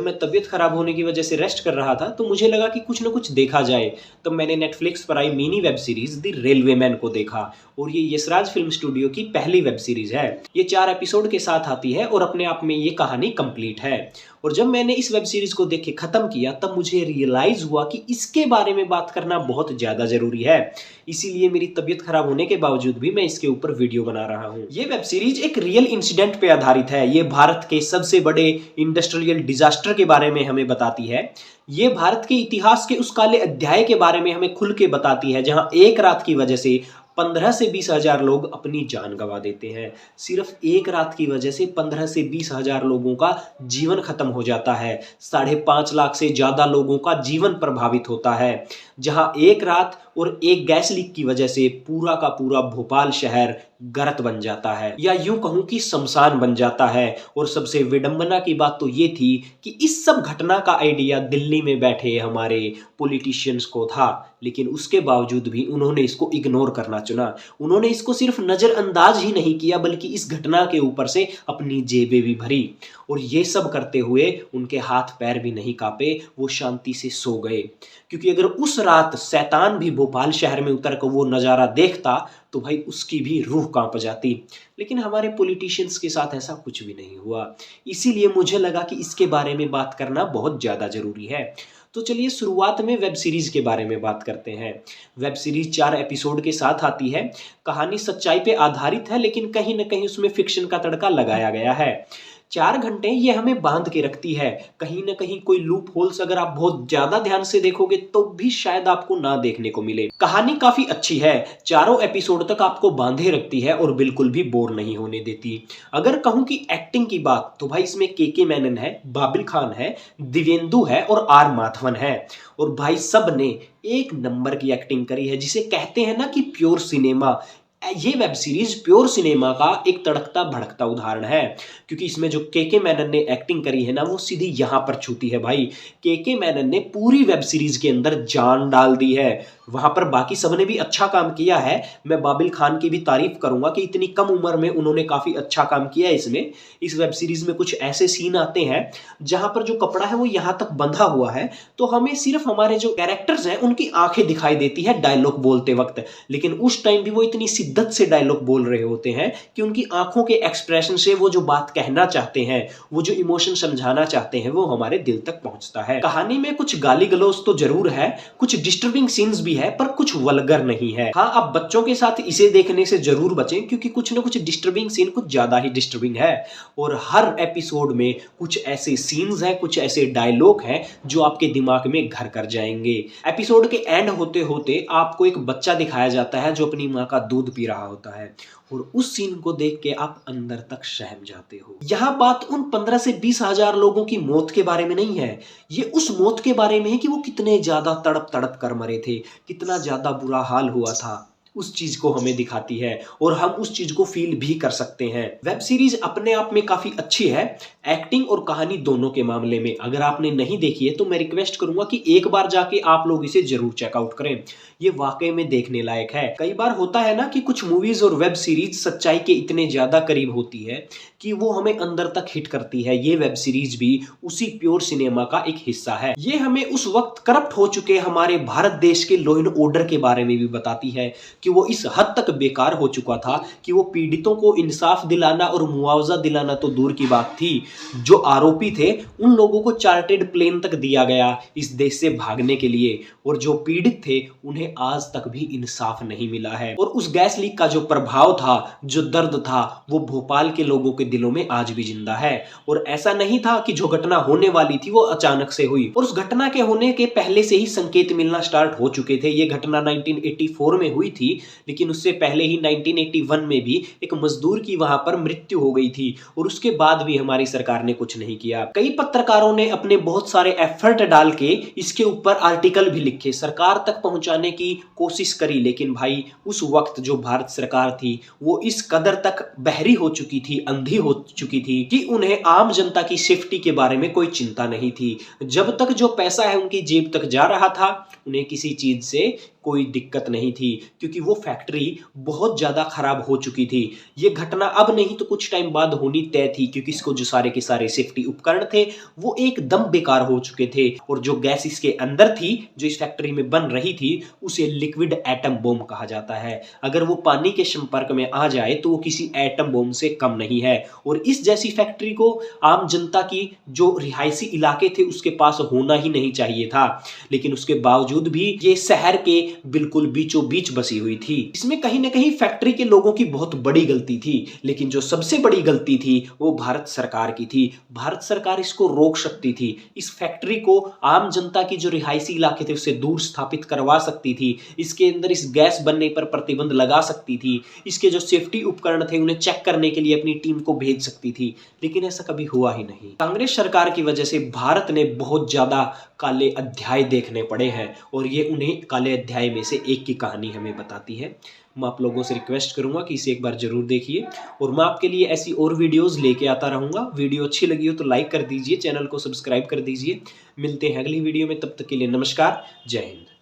मैं तबीयत खराब होने की वजह से रेस्ट कर रहा था तो मुझे लगा कि कुछ ना कुछ देखा जाए। तब मैंने नेटफ्लिक्स पर आई mini web series the railwaymen को देखा और ये यशराज फिल्म स्टूडियो की पहली वेब सीरीज है। ये 4 एपिसोड के साथ आती है और अपने आप में ये कहानी कंप्लीट है। और जब मैंने इस वेब सीरीज को देख के खत्म किया तब मुझे रियलाइज हुआ कि इसके बारे में बात करना बहुत ज्यादा जरूरी है। इसीलिए मेरी तबीयत खराब होने के बावजूद भी मैं इसके ऊपर वीडियो बना रहा हूँ। ये वेब सीरीज एक रियल इंसिडेंट पे आधारित है। ये भारत के सबसे बड़े इंडस्ट्रियल डिजास्टर के बारे में हमें बताती है। ये भारत के इतिहास के उस काले अध्याय के बारे में हमें खुल के बताती है जहां एक रात की वजह से 15 से 20 हजार लोग अपनी जान गंवा देते हैं। सिर्फ एक रात की वजह से 15 से 20 हजार लोगों का जीवन खत्म हो जाता है। 5.5 लाख से ज्यादा लोगों का जीवन प्रभावित होता है। जहां एक रात और एक गैस लीक की वजह से पूरा का पूरा भोपाल शहर गर्त बन जाता है, या यूं कहूं कि शमशान बन जाता है। और सबसे विडंबना की बात तो ये थी कि इस सब घटना का आइडिया दिल्ली में बैठे हमारे पॉलिटिशियंस को था, लेकिन उसके बावजूद भी उन्होंने इसको इग्नोर करना चुना। उन्होंने इसको सिर्फ नजरअंदाज ही नहीं किया बल्कि इस घटना के ऊपर से अपनी जेबें भी भरी। और ये सब करते हुए उनके हाथ पैर भी नहीं कांपे, वो शांति से सो गए। क्योंकि अगर उस रात शैतान भी भोपाल शहर में उतर कर वो नज़ारा देखता तो भाई उसकी भी रूह कांप जाती। लेकिन हमारे पॉलिटिशियंस के साथ ऐसा कुछ भी नहीं हुआ। इसीलिए मुझे लगा कि इसके बारे में बात करना बहुत ज़्यादा ज़रूरी है। तो चलिए शुरुआत में वेब सीरीज के बारे में बात करते हैं। वेब सीरीज 4 एपिसोड के साथ आती है। कहानी सच्चाई पे आधारित है लेकिन कहीं ना कहीं उसमें फिक्शन का तड़का लगाया गया है। 4 घंटे ये हमें बांध के रखती है। कहीं ना कहीं कोई लूप होल्स अगर आप बहुत ज्यादा ध्यान से देखोगे तो भी शायद आपको ना देखने को मिले। कहानी काफी अच्छी है, चारों एपिसोड तक आपको बांधे रखती है और बिल्कुल भी बोर नहीं होने देती। अगर कहूं कि एक्टिंग की बात तो भाई इसमें के मैनन है, बाबिल खान है, दिव्येंदु है और आर माधवन है। और भाई सब ने एक नंबर की एक्टिंग करी है, जिसे कहते हैं ना कि प्योर सिनेमा। ये वेब सीरीज प्योर सिनेमा का एक तड़कता भड़कता उदाहरण है। क्योंकि इसमें जो के मैनन ने एक्टिंग करी है ना वो सीधी यहां पर छूती है भाई। के मैनन ने पूरी वेब सीरीज के अंदर जान डाल दी है। वहां पर बाकी सबने भी अच्छा काम किया है। मैं बाबिल खान की भी तारीफ करूंगा कि इतनी कम उम्र में उन्होंने काफी अच्छा काम किया है इसमें। इस वेब सीरीज में कुछ ऐसे सीन आते हैं जहां पर जो कपड़ा है वो यहां तक बंधा हुआ है तो हमें सिर्फ हमारे जो कैरेक्टर्स हैं उनकी आंखें दिखाई देती है डायलॉग बोलते वक्त। लेकिन उस टाइम भी वो इतनी शिद्दत से डायलॉग बोल रहे होते हैं कि उनकी आंखों के एक्सप्रेशन से वो जो बात कहना चाहते हैं, वो जो इमोशन समझाना चाहते हैं वो हमारे दिल तक पहुंचता है। कहानी में कुछ गाली गलौज तो जरूर है, कुछ डिस्टर्बिंग सीन्स भी है, पर कुछ वल्गर नहीं है। हाँ, आप बच्चों के साथ इसे देखने से जरूर बचें क्योंकि कुछ ना कुछ डिस्टर्बिंग सीन कुछ ज्यादा ही डिस्टर्बिंग है। और हर एपिसोड में कुछ ऐसे सीन्स हैं, कुछ ऐसे डायलॉग हैं जो आपके दिमाग में घर कर जाएंगे। एपिसोड के एंड होते होते आपको एक बच्चा दिखाया जाता है जो अपनी माँ का दूध पी रहा होता है और उस सीन को देख के आप अंदर तक सहम जाते हो। यहाँ बात उन 15 से 20 हजार लोगों की मौत के बारे में नहीं है, ये उस मौत के बारे में है कि वो कितने ज्यादा तड़प तड़प कर मरे थे, कितना ज्यादा बुरा हाल हुआ था। उस चीज को हमें दिखाती है और हम उस चीज को फील भी कर सकते हैं। वेब सीरीज अपने आप में काफी अच्छी है, एक्टिंग और कहानी दोनों के मामले में। अगर आपने नहीं देखी है तो मैं रिक्वेस्ट करूंगा कि एक बार जाके आप लोग इसे जरूर चेकआउट करें। ये वाकई में देखने लायक है। कई बार होता है ना कि कुछ मूवीज और वेब सीरीज सच्चाई के इतने ज्यादा करीब होती है कि वो हमें अंदर तक हिट करती है। ये वेब सीरीज भी उसी प्योर सिनेमा का एक हिस्सा है। ये हमें उस वक्त करप्ट हो चुके हमारे भारत देश के लॉ एंड ऑर्डर के बारे में भी बताती है कि वो इस हद तक बेकार हो चुका था कि वो पीड़ितों को इंसाफ दिलाना और मुआवजा दिलाना तो दूर की बात थी, जो आरोपी थे उन लोगों को चार्टेड प्लेन तक दिया गया इस देश से भागने के लिए, और जो पीड़ित थे उन्हें आज तक भी इंसाफ नहीं मिला है। और उस गैस लीक का जो प्रभाव था, जो दर्द था, वो भोपाल के लोगों के दिलों में आज भी जिंदा है। और ऐसा नहीं था कि जो घटना होने वाली थी वो अचानक से हुई, और उस घटना के होने के पहले से ही संकेत मिलना स्टार्ट हो चुके थे। ये घटना 1984 में हुई थी, लेकिन उससे पहले ही 1981 में भी एक मजदूर की वहां पर मृत्यु हो गई थी, और उसके बाद भी हमारी सरकार ने कुछ नहीं किया। कई पत्रकारों ने अपने बहुत सारे एफर्ट डाल के इसके ऊपर आर्टिकल भी लिखे, सरकार तक पहुंचाने की कोशिश करी, लेकिन भाई उस वक्त जो भारत सरकार थी वो इस कदर तक बहरी हो चुकी थी, अंधी हो चुकी थी कि उन्हें आम जनता की सेफ्टी के बारे में कोई चिंता नहीं थी। जब तक जो पैसा है उनकी जेब तक जा रहा था, उन्हें किसी चीज से कोई दिक्कत नहीं थी, क्योंकि वो फैक्ट्री बहुत ज़्यादा खराब हो चुकी थी। ये घटना अब नहीं तो कुछ टाइम बाद होनी तय थी, क्योंकि इसको जो सारे के सारे सेफ्टी उपकरण थे वो एकदम बेकार हो चुके थे, और जो गैस इसके अंदर थी जो इस फैक्ट्री में बन रही थी उसे लिक्विड एटम बॉम्ब कहा जाता है। अगर वो पानी के संपर्क में आ जाए तो वो किसी एटम बॉम्ब से कम नहीं है, और इस जैसी फैक्ट्री को आम जनता की जो रिहायशी इलाके थे उसके पास होना ही नहीं चाहिए था, लेकिन उसके बावजूद भी ये शहर के बिल्कुल बीचों बीच बसी हुई थी। इसमें कहीं ना कहीं फैक्ट्री के लोगों की बहुत बड़ी गलती थी, लेकिन जो सबसे बड़ी गलती थी वो भारत सरकार की थी। भारत सरकार इसको रोक सकती थी, इस फैक्ट्री को आम जनता की जो रिहायशी इलाके थे उससे दूर स्थापित करवा सकती थी, इसके अंदर इस गैस बनने पर प्रतिबंध लगा सकती थी, इसके जो सेफ्टी उपकरण थे उन्हें चेक करने के लिए अपनी टीम को भेज सकती थी, लेकिन ऐसा कभी हुआ ही नहीं। कांग्रेस सरकार की वजह से भारत ने बहुत ज्यादा काले अध्याय देखने पड़े हैं, और ये उन्हें काले अध्याय में से एक की कहानी हमें बताती है। मैं आप लोगों से रिक्वेस्ट करूंगा कि इसे एक बार जरूर देखिए, और मैं आपके लिए ऐसी और वीडियोस लेके आता रहूंगा। वीडियो अच्छी लगी हो तो लाइक कर दीजिए, चैनल को सब्सक्राइब कर दीजिए। मिलते हैं अगली वीडियो में, तब तक के लिए नमस्कार, जय हिंद।